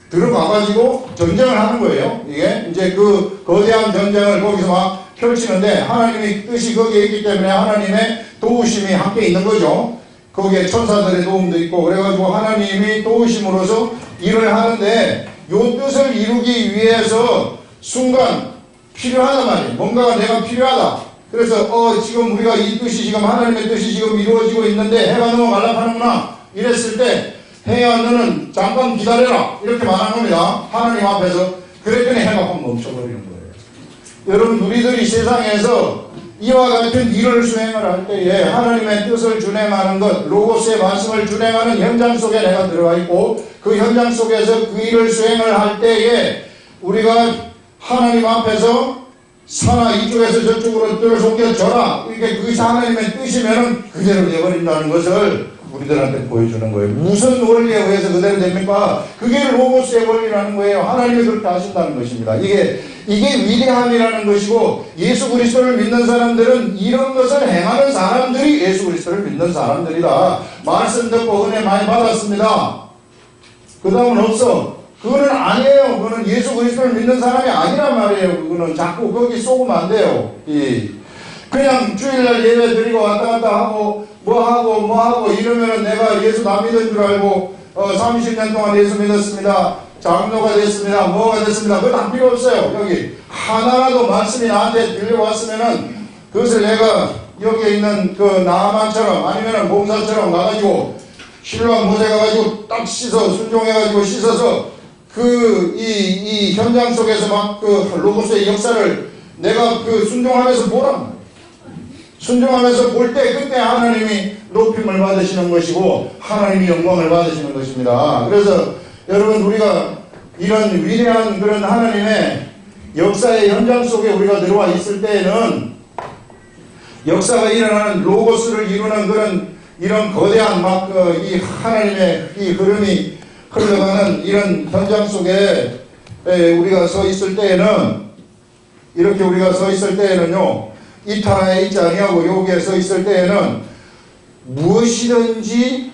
A: 들어가가지고 전쟁을 하는 거예요. 이게 이제 그 거대한 전쟁을 거기서 막 펼치는데, 하나님의 뜻이 거기에 있기 때문에 하나님의 도우심이 함께 있는 거죠. 거기에 천사들의 도움도 있고, 그래가지고 하나님이 도우심으로써 일을 하는데, 요 뜻을 이루기 위해서 순간 필요하단 말이에요. 뭔가가 내가 필요하다. 그래서 지금 우리가 이 뜻이 지금 하나님의 뜻이 지금 이루어지고 있는데 해가 너무 말라파는구나 이랬을 때, 해야 너는 잠깐 기다려라 이렇게 말한 겁니다. 하나님 앞에서. 그랬더니 해가 확 멈춰버리는 거예요. 여러분, 우리들이 세상에서 이와 같은 일을 수행을 할 때에 하나님의 뜻을 준행하는 것, 로고스의 말씀을 준행하는 현장 속에 내가 들어가 있고, 그 현장 속에서 그 일을 수행을 할 때에 우리가 하나님 앞에서 사나 이쪽에서 저쪽으로 뜰을 옮겨줘라, 이게 그것이 하나님의 뜻이면은 그대로 되어버린다는 것을 우리들한테 보여주는 거예요. 무슨 원리에 의해서 그대로 됩니까? 그게 로고스의 원리라는 거예요. 하나님이 그렇게 하신다는 것입니다. 이게 위대함이라는 것이고, 예수 그리스도를 믿는 사람들은 이런 것을 행하는 사람들이 예수 그리스도를 믿는 사람들이다. 말씀 듣고 은혜 많이 받았습니다. 그 다음은 없어. 그거는 아니에요. 그거는 예수 그리스도를 믿는 사람이 아니란 말이에요. 그거는 자꾸 거기 쏘면 안 돼요. 그냥 주일날 예배 드리고 왔다 갔다 하고 뭐 하고 이러면은 내가 예수 다 믿은 줄 알고 30년 동안 예수 믿었습니다. 장로가 됐습니다. 뭐가 됐습니다. 그건 다 필요 없어요. 여기 하나라도 말씀이 나한테 들려왔으면은 그것을 내가 여기에 있는 그 나아만처럼 아니면은 봉사처럼 가가지고 신랑 모세 가가지고 딱 씻어 순종해가지고 씻어서 이 현장 속에서 막 그 로고스의 역사를 내가 그 순종하면서 보란 말이에요. 순종하면서 볼 때 그때 하나님이 높임을 받으시는 것이고 하나님이 영광을 받으시는 것입니다. 그래서 여러분, 우리가 이런 위대한 그런 하나님의 역사의 현장 속에 우리가 들어와 있을 때에는 역사가 일어나는 로고스를 이루는 이런 거대한 이 하나님의 이 흐름이 흘러가는 이런 현장 속에 우리가 서 있을 때에는, 이렇게 우리가 서 있을 때에는요, 이탈하에 있지 아니하고 여기에 서 있을 때에는 무엇이든지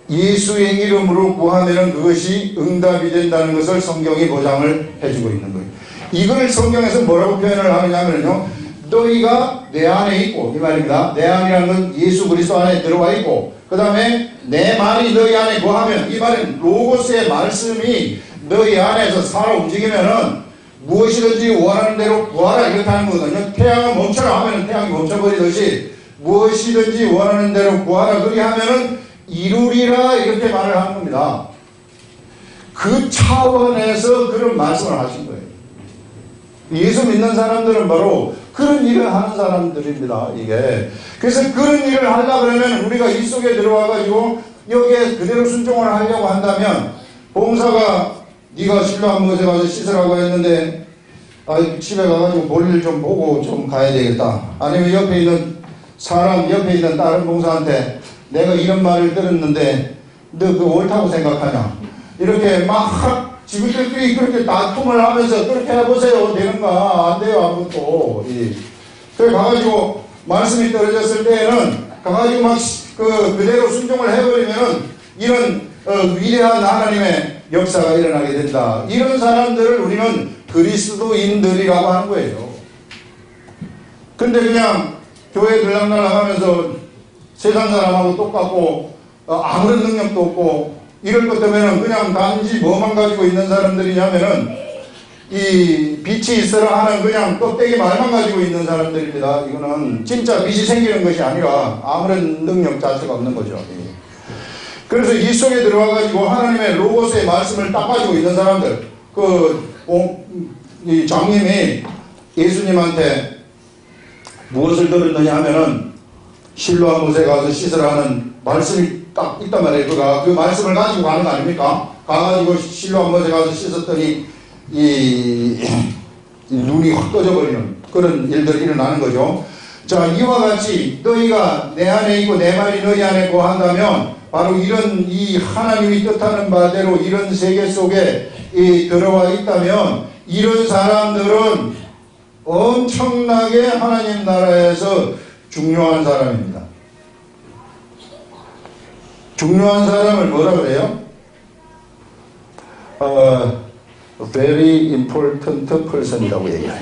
A: 예수의 이름으로 구하면 그것이 응답이 된다는 것을 성경이 보장을 해주고 있는 거예요. 이걸 성경에서 뭐라고 표현을 하느냐면요, 너희가 내 안에 있고, 이 말입니다. 내 안이라는 건 예수 그리스도 안에 들어와 있고, 그 다음에 내 말이 너희 안에 거하면, 이 말은 로고스의 말씀이 너희 안에서 살아 움직이면은 무엇이든지 원하는 대로 구하라 이렇게 하는 거거든요. 태양을 멈춰라 하면은 태양이 멈춰버리듯이 무엇이든지 원하는 대로 구하라 그리 하면은 이루리라 이렇게 말을 하는 겁니다. 그 차원에서 그런 말씀을 하신 거예요. 예수 믿는 사람들은 바로 그런 일을 하는 사람들입니다. 이게. 그래서 그런 일을 하려고 그러면 우리가 이 속에 들어와가지고 여기에 그대로 순종을 하려고 한다면, 봉사가 네가 신랑 모세 가서 씻으라고 했는데 집에 가가지고 볼일 좀 보고 좀 가야 되겠다. 아니면 옆에 있는 사람, 옆에 있는 다른 봉사한테 내가 이런 말을 들었는데 너 그 옳다고 생각하냐? 이렇게 막 지구들끼리 그렇게 다툼을 하면서 그렇게 해보세요. 되는가? 안 돼요. 아무것도. 그래 가가지고 말씀이 떨어졌을 때에는 가가지고 막 그대로 순종을 해버리면은 이런 위대한 하나님의 역사가 일어나게 된다. 이런 사람들을 우리는 그리스도인들이라고 하는 거예요. 근데 그냥 교회 들락날락 하면서 세상 사람하고 똑같고 아무런 능력도 없고 이럴 것 때문에 그냥 단지 뭐만 가지고 있는 사람들이냐면은 이 빛이 있으라 하는 그냥 껍데기 말만 가지고 있는 사람들입니다. 이거는 진짜 빛이 생기는 것이 아니라 아무런 능력 자체가 없는 거죠. 그래서 이 속에 들어와가지고 하나님의 로고스의 말씀을 딱 가지고 있는 사람들, 이 장님이 예수님한테 무엇을 들었느냐 하면은 실로암 못에 가서 씻으라 하는 말씀이 딱 있단 말이에요. 그 말씀을 가지고 가는 거 아닙니까? 가가지고 실로암 못에 가서 씻었더니 이 눈이 확 꺼져버리는 그런 일들이 일어나는 거죠. 자, 이와 같이 너희가 내 안에 있고 내 말이 너희 안에 거한다면 바로 이런 이 하나님이 뜻하는 바대로 이런 세계 속에 들어와 있다면 이런 사람들은 엄청나게 하나님 나라에서 중요한 사람입니다. 중요한 사람을 뭐라 그래요? Very important person이라고 얘기해요.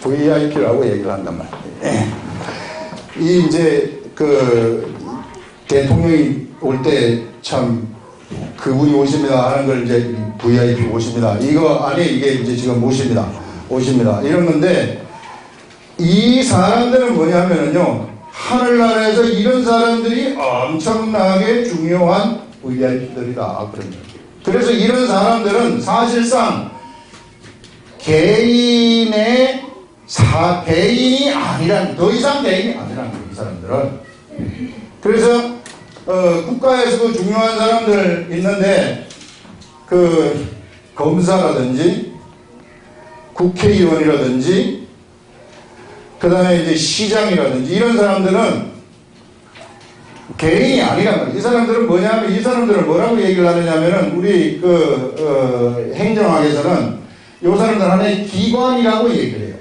A: VIP라고 얘기를 한단 말이에요. 이 이제 대통령이 올 때 참 그분이 오십니다 하는 걸 이제 VIP 오십니다. 이거 아니 이게 이제 지금 오십니다. 이런 건데 이 사람들은 뭐냐면요. 하늘나라에서 이런 사람들이 엄청나게 중요한 VIP들이다. 그래서 이런 사람들은 사실상 개인이 아니란, 더 이상 개인이 아니란 거예요, 이 사람들은. 그래서, 국가에서도 중요한 사람들 있는데, 검사라든지, 국회의원이라든지, 그 다음에 이제 시장이라든지, 이런 사람들은 개인이 아니란 말이에요. 이 사람들은 뭐냐면, 이 사람들은 뭐라고 얘기를 하느냐면은, 우리 행정학에서는 이 사람들 하나의 기관이라고 얘기를 해요.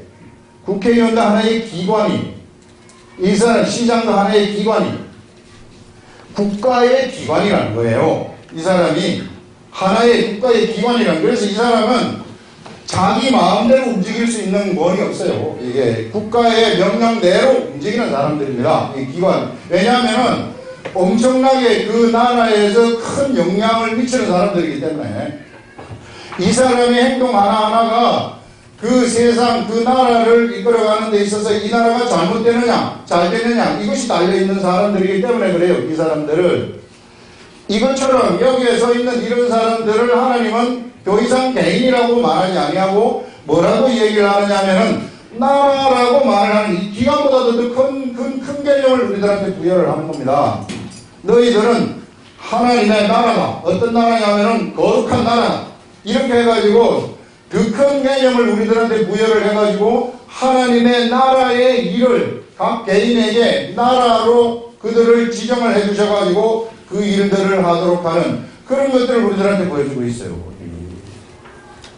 A: 국회의원도 하나의 기관이, 이 사람 시장도 하나의 기관이, 국가의 기관이라는 거예요. 이 사람이 하나의 국가의 기관이라는 거예요. 그래서 이 사람은 자기 마음대로 움직일 수 있는 권이 없어요. 이게 국가의 명령대로 움직이는 사람들입니다. 이 기관. 왜냐하면은 엄청나게 그 나라에서 큰 영향을 미치는 사람들이기 때문에 이 사람의 행동 하나하나가 그 세상 그 나라를 이끌어가는 데 있어서 이 나라가 잘못되느냐 잘 되느냐 이것이 달려있는 사람들이기 때문에 그래요. 이 사람들을 이것처럼 여기에 서 있는 이런 사람들을 하나님은 더 이상 개인이라고 말하지 아니하고 뭐라고 얘기를 하느냐면은 나라라고 말하는 이 기관보다도 더 큰 개념을 우리들한테 부여를 하는 겁니다. 너희들은 하나님의 나라다. 어떤 나라냐면은 거룩한 나라. 이렇게 해가지고 더 큰 개념을 우리들한테 부여를 해가지고 하나님의 나라의 일을 각 개인에게 나라로 그들을 지정을 해주셔가지고 그 일들을 하도록 하는 그런 것들을 우리들한테 보여주고 있어요.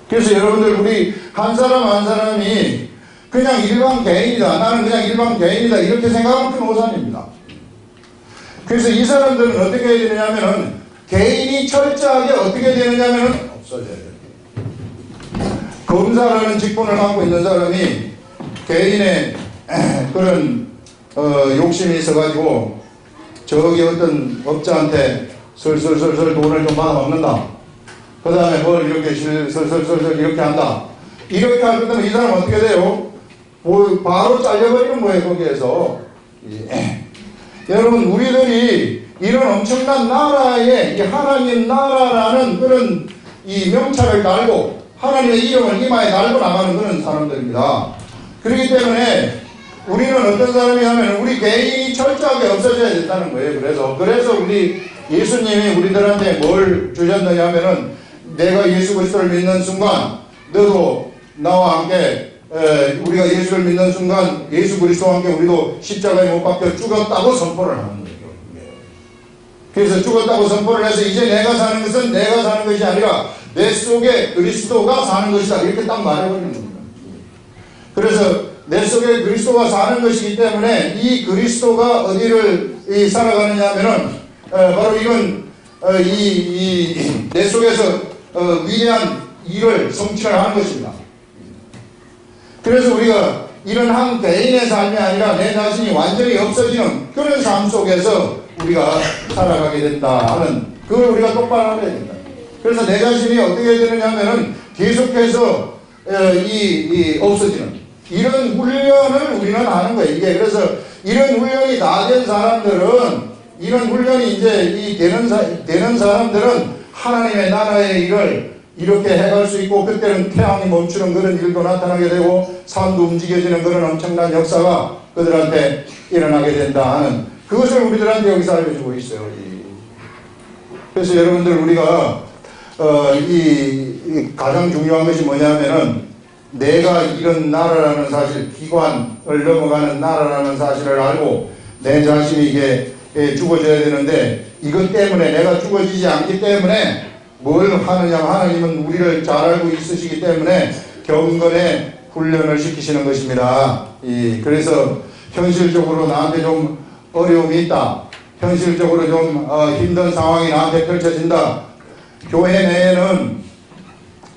A: 그래서 여러분들 우리 한 사람 한 사람이 그냥 일반 개인이다. 나는 그냥 일반 개인이다. 이렇게 생각하면 큰 오산입니다. 그래서 이 사람들은 어떻게 해야 되느냐면은 개인이 철저하게 어떻게 되느냐면은 없어져야 돼요. 검사라는 직분을 갖고 있는 사람이 개인의 그런 욕심이 있어가지고 저기 어떤 업자한테 설설설설 돈을 좀 받아먹는다. 그 다음에 뭘 이렇게 설설설설 이렇게 한다. 이렇게 할 때면 이 사람은 어떻게 돼요? 바로 잘려버리는 거예요, 거기에서. 여러분, 우리들이 이런 엄청난 나라에 이 하나님 나라라는 그런 이 명찰을 달고 하나님의 이름을 이마에 달고 나가는 그런 사람들입니다. 그렇기 때문에 우리는 어떤 사람이 하면 우리 개인이 철저하게 없어져야 된다는 거예요. 그래서 우리 예수님이 우리들한테 뭘 주셨느냐 하면은 내가 예수 그리스도를 믿는 순간 너도 나와 함께 우리가 예수를 믿는 순간 예수 그리스도와 함께 우리도 십자가에 못 박혀 죽었다고 선포를 하는 거예요. 그래서 죽었다고 선포를 해서 이제 내가 사는 것은 내가 사는 것이 아니라 내 속에 그리스도가 사는 것이다. 이렇게 딱 말해버리는 겁니다. 그래서 내 속에 그리스도가 사는 것이기 때문에 이 그리스도가 어디를 살아가느냐 하면은 바로 이건 내 속에서 위대한 일을 성취를 하는 것입니다. 그래서 우리가 이런 한 개인의 삶이 아니라 내 자신이 완전히 없어지는 그런 삶 속에서 우리가 살아가게 된다 하는 그걸 우리가 똑바로 알아야 된다. 그래서 내 자신이 어떻게 되느냐 하면은 계속해서 없어지는 이런 훈련을 우리는 하는 거예요. 이게 그래서 이런 훈련이 다 된 사람들은 이런 훈련이 이제 되는 사람들은 하나님의 나라의 일을 이렇게 해갈 수 있고 그때는 태양이 멈추는 그런 일도 나타나게 되고 삶도 움직여지는 그런 엄청난 역사가 그들한테 일어나게 된다 하는 그것을 우리들한테 여기서 알려주고 있어요. 그래서 여러분들 우리가 가장 중요한 것이 뭐냐면은 내가 이런 나라라는 사실, 기관을 넘어가는 나라라는 사실을 알고 내 자신이 이게 죽어져야 되는데 이것 때문에 내가 죽어지지 않기 때문에 뭘 하느냐 하나님은 우리를 잘 알고 있으시기 때문에 경건의 훈련을 시키시는 것입니다. 그래서 현실적으로 나한테 좀 어려움이 있다. 현실적으로 좀 힘든 상황이 나한테 펼쳐진다. 교회 내에는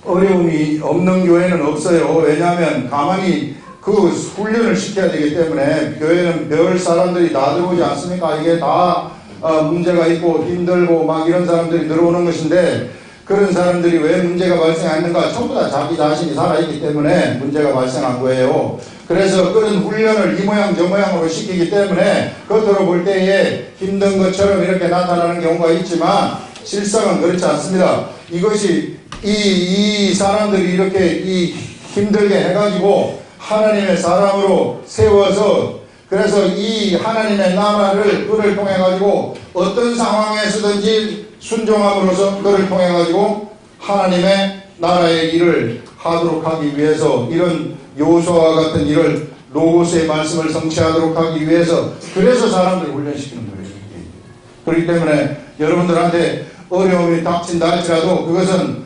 A: 어려움이 없는 교회는 없어요. 왜냐하면 가만히 그 훈련을 시켜야 되기 때문에 교회는 별 사람들이 다 들어오지 않습니까? 이게 다 문제가 있고 힘들고 막 이런 사람들이 들어오는 것인데 그런 사람들이 왜 문제가 발생했는가? 전부 다 자기 자신이 살아있기 때문에 문제가 발생한 거예요. 그래서 그런 훈련을 이 모양 저 모양으로 시키기 때문에 겉으로 볼 때에 힘든 것처럼 이렇게 나타나는 경우가 있지만 실상은 그렇지 않습니다. 이것이 이 사람들이 이렇게 힘들게 해가지고 하나님의 사람으로 세워서 그래서 이 하나님의 나라를 그를 통해 가지고 어떤 상황에서든지 순종함으로써 그를 통해 가지고 하나님의 나라의 일을 하도록 하기 위해서 이런 요소와 같은 일을 로고스의 말씀을 성취하도록 하기 위해서 그래서 사람들을 훈련시키는 거예요. 그렇기 때문에 여러분들한테 어려움이 닥친다 할지라도 그것은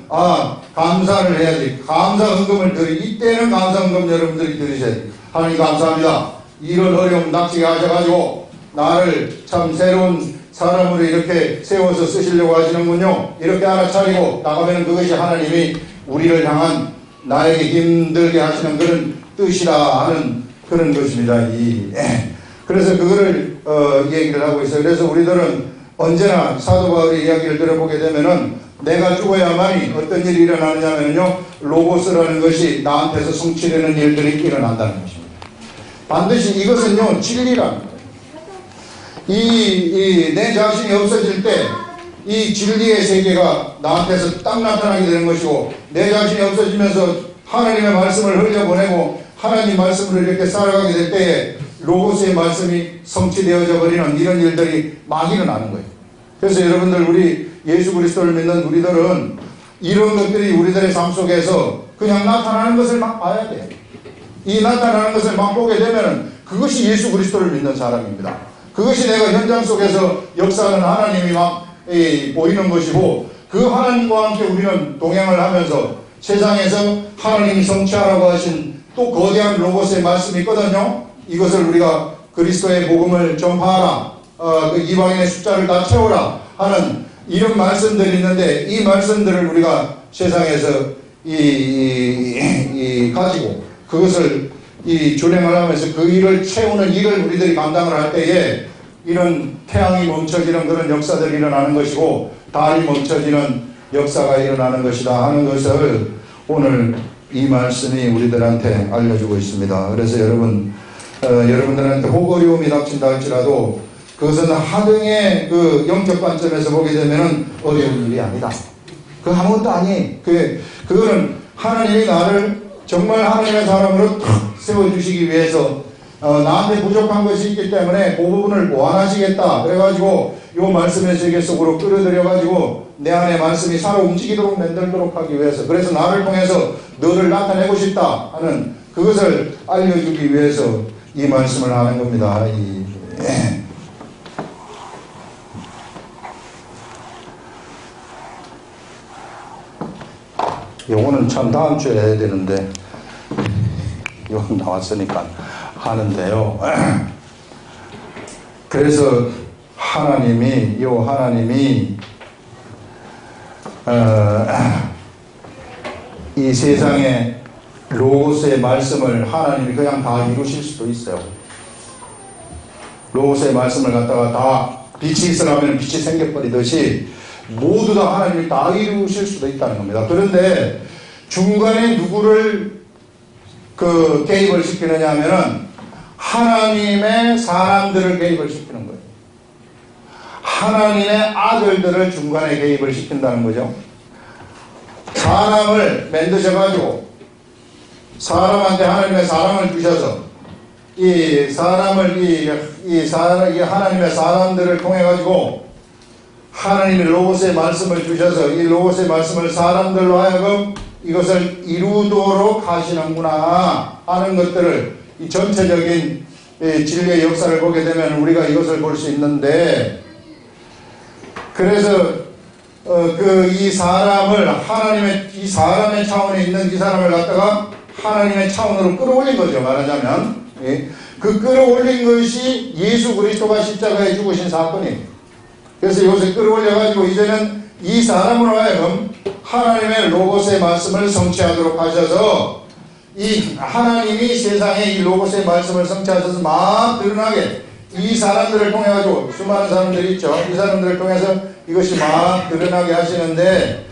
A: 감사를 해야지. 감사헌금을 이때는 감사헌금 여러분들이 드리셔야 돼요. 하나님 감사합니다. 이런 어려움 닥치게 하셔가지고 나를 참 새로운 사람으로 이렇게 세워서 쓰시려고 하시는군요. 이렇게 알아차리고 나가면 그것이 하나님이 우리를 향한 나에게 힘들게 하시는 그런 뜻이라 하는 그런 것입니다. 그래서 그거를 얘기를 하고 있어요. 그래서 우리들은 언제나 사도 바울의 이야기를 들어보게 되면은 내가 죽어야만이 어떤 일이 일어나느냐면요 로고스라는 것이 나한테서 성취되는 일들이 일어난다는 것입니다. 반드시 이것은요 진리라는 거예요. 내 자신이 없어질 때 이 진리의 세계가 나한테서 딱 나타나게 되는 것이고 내 자신이 없어지면서 하나님의 말씀을 흘려보내고 하나님 말씀으로 이렇게 살아가게 될 때에 로고스의 말씀이 성취되어져 버리는 이런 일들이 막 일어나는 거예요. 그래서 여러분들 우리 예수 그리스도를 믿는 우리들은 이런 것들이 우리들의 삶 속에서 그냥 나타나는 것을 막 봐야 돼요. 이 나타나는 것을 막 보게 되면 그것이 예수 그리스도를 믿는 사람입니다. 그것이 내가 현장 속에서 역사하는 하나님이 막 보이는 것이고 그 하나님과 함께 우리는 동행을 하면서 세상에서 하나님이 성취하라고 하신 또 거대한 로고스의 말씀이 있거든요. 이것을 우리가 그리스도의 복음을 전파하라. 그 이방인의 숫자를 다 채우라 하는 이런 말씀들이 있는데 이 말씀들을 우리가 세상에서 가지고 그것을 준행을 하면서 그 일을 채우는 일을 우리들이 감당을 할 때에 이런 태양이 멈춰지는 그런 역사들이 일어나는 것이고 달이 멈춰지는 역사가 일어나는 것이다 하는 것을 오늘 이 말씀이 우리들한테 알려주고 있습니다. 그래서 여러분들한테 혹 어려움이 닥친다 할지라도 그것은 하등의 그 영적 관점에서 보게 되면은 어려운 일이 아니다. 그 아무것도 아니. 그거는 하나님이 나를 정말 하나님의 사람으로 탁 세워주시기 위해서 나한테 부족한 것이 있기 때문에 그 부분을 보완하시겠다. 그래가지고 이 말씀의 세계 속으로 끌어들여가지고 내 안에 말씀이 살아 움직이도록 만들도록 하기 위해서 그래서 나를 통해서 너를 나타내고 싶다 하는 그것을 알려주기 위해서 이 말씀을 하는 겁니다. 요거는 참 다음 주에 해야 되는데 요건 나왔으니까 하는데요. 그래서 하나님이 이 세상에 로고스의 말씀을 하나님이 그냥 다 이루실 수도 있어요. 로고스의 말씀을 갖다가 다 빛이 있으라면 빛이 생겨버리듯이 모두 다 하나님이 다 이루실 수도 있다는 겁니다. 그런데 중간에 누구를 개입을 시키느냐 하면은 하나님의 사람들을 개입을 시키는 거예요. 하나님의 아들들을 중간에 개입을 시킨다는 거죠. 사람을 만드셔가지고 사람한테 하나님의 사랑을 주셔서 이 하나님의 사람들을 통해 가지고 하나님이 로고스의 말씀을 주셔서 이 로고스의 말씀을 사람들로 하여금 이것을 이루도록 하시는구나 하는 것들을 이 전체적인 진리의 역사를 보게 되면 우리가 이것을 볼 수 있는데, 그래서 이 사람을 이 사람의 차원에 있는 이 사람을 갖다가 하나님의 차원으로 끌어올린 거죠. 말하자면 그 끌어올린 것이 예수 그리스도가 십자가에 죽으신 사건이에요. 그래서 이것을 끌어올려가지고 이제는 이 사람으로 하여금 하나님의 로고스의 말씀을 성취하도록 하셔서 이 하나님이 세상에 이 로고스의 말씀을 성취하셔서 막 드러나게 이 사람들을 통해 가지고 수많은 사람들이 있죠. 이 사람들을 통해서 이것이 막 드러나게 하시는데,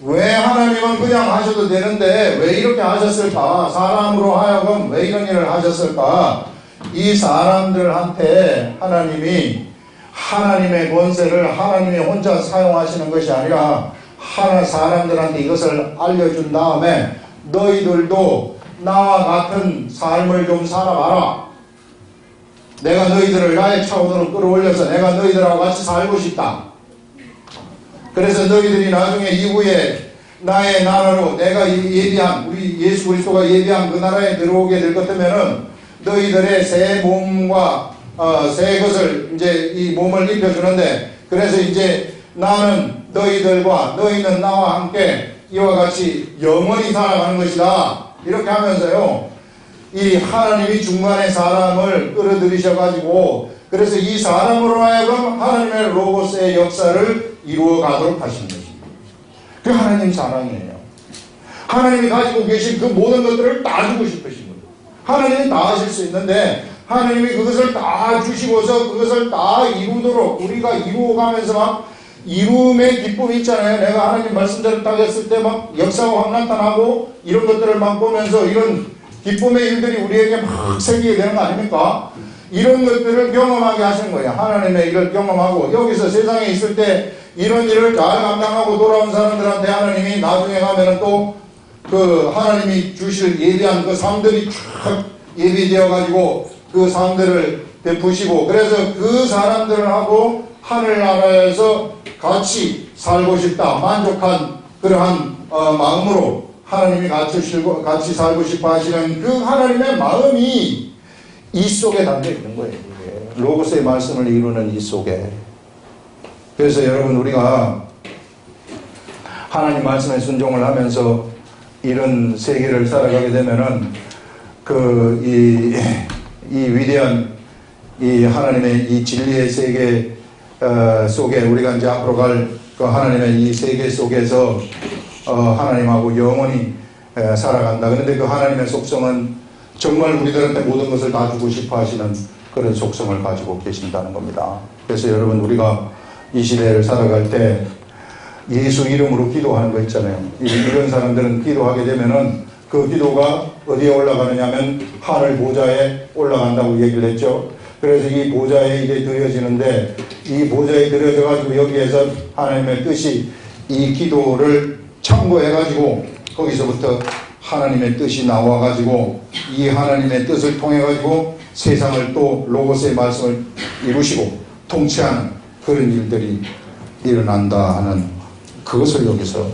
A: 왜 하나님은 그냥 하셔도 되는데 왜 이렇게 하셨을까? 사람으로 하여금 왜 이런 일을 하셨을까? 이 사람들한테 하나님이 하나님의 권세를 하나님이 혼자 사용하시는 것이 아니라 사람들한테 이것을 알려준 다음에 너희들도 나와 같은 삶을 좀 살아봐라. 내가 너희들을 나의 차원으로 끌어올려서 내가 너희들하고 같이 살고 싶다. 그래서 너희들이 나중에 이후에 나의 나라로 내가 예비한 우리 예수 그리스도가 예비한 그 나라에 들어오게 될 것 같으면은 너희들의 새 몸과 새 것을 이제 이 몸을 입혀주는데, 그래서 이제 나는 너희들과 너희는 나와 함께 이와 같이 영원히 살아가는 것이다. 이렇게 하면서요, 이 하나님이 중간에 사람을 끌어들이셔가지고 그래서 이 사람으로 하여금 하나님의 로고스의 역사를 이루어 가도록 하신 것입니다. 그 하나님 사랑이에요. 하나님이 가지고 계신 그 모든 것들을 다 주고 싶으신 거예요. 하나님이 다 하실 수 있는데 하나님이 그것을 다 주시고서 그것을 다 이루도록 우리가 이루어가면서 막 이룸의 기쁨이 있잖아요. 내가 하나님 말씀대로 딱 했을 때 막 역사가 확 나타나고 이런 것들을 막 보면서 이런 기쁨의 일들이 우리에게 막 생기게 되는 거 아닙니까? 이런 것들을 경험하게 하시는 거예요. 하나님의 일을 경험하고 여기서 세상에 있을 때 이런 일을 잘 감당하고 돌아온 사람들한테 하나님이 나중에 가면은 또 그 하나님이 주실 예비한 그 삶들이 쫙 예비되어 가지고 그 삶들을 베푸시고, 그래서 그 사람들을 하고 하늘나라에서 같이 살고 싶다, 만족한 그러한 마음으로 하나님이 같이 살고 싶어 하시는 그 하나님의 마음이 이 속에 담겨 있는 거예요. 로고스의 말씀을 이루는 이 속에. 그래서 여러분, 우리가 하나님 말씀에 순종을 하면서 이런 세계를 살아가게 되면은 이 위대한 이 하나님의 이 진리의 세계 속에 우리가 이제 앞으로 갈 그 하나님의 이 세계 속에서 하나님하고 영원히 살아간다. 그런데 그 하나님의 속성은 정말 우리들한테 모든 것을 다 주고 싶어 하시는 그런 속성을 가지고 계신다는 겁니다. 그래서 여러분, 우리가 이 시대를 살아갈 때 예수 이름으로 기도하는 거 있잖아요. 이런 사람들은 기도하게 되면은 그 기도가 어디에 올라가느냐 하면 하늘 보좌에 올라간다고 얘기를 했죠. 그래서 이 보좌에 이제 드려지는데, 이 보좌에 드려져 가지고 여기에서 하나님의 뜻이 이 기도를 참고해 가지고 거기서부터 하나님의 뜻이 나와 가지고 이 하나님의 뜻을 통해 가지고 세상을 또 로고스의 말씀을 이루시고 통치하는 그런 일들이 일어난다 하는 그것을 여기서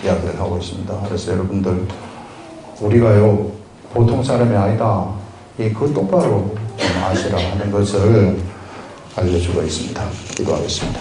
A: 이야기를 하고 있습니다. 그래서 여러분들, 우리가요 보통 사람이 아니다, 그걸 똑바로 아시라 하는 것을 알려주고 있습니다. 기도하겠습니다.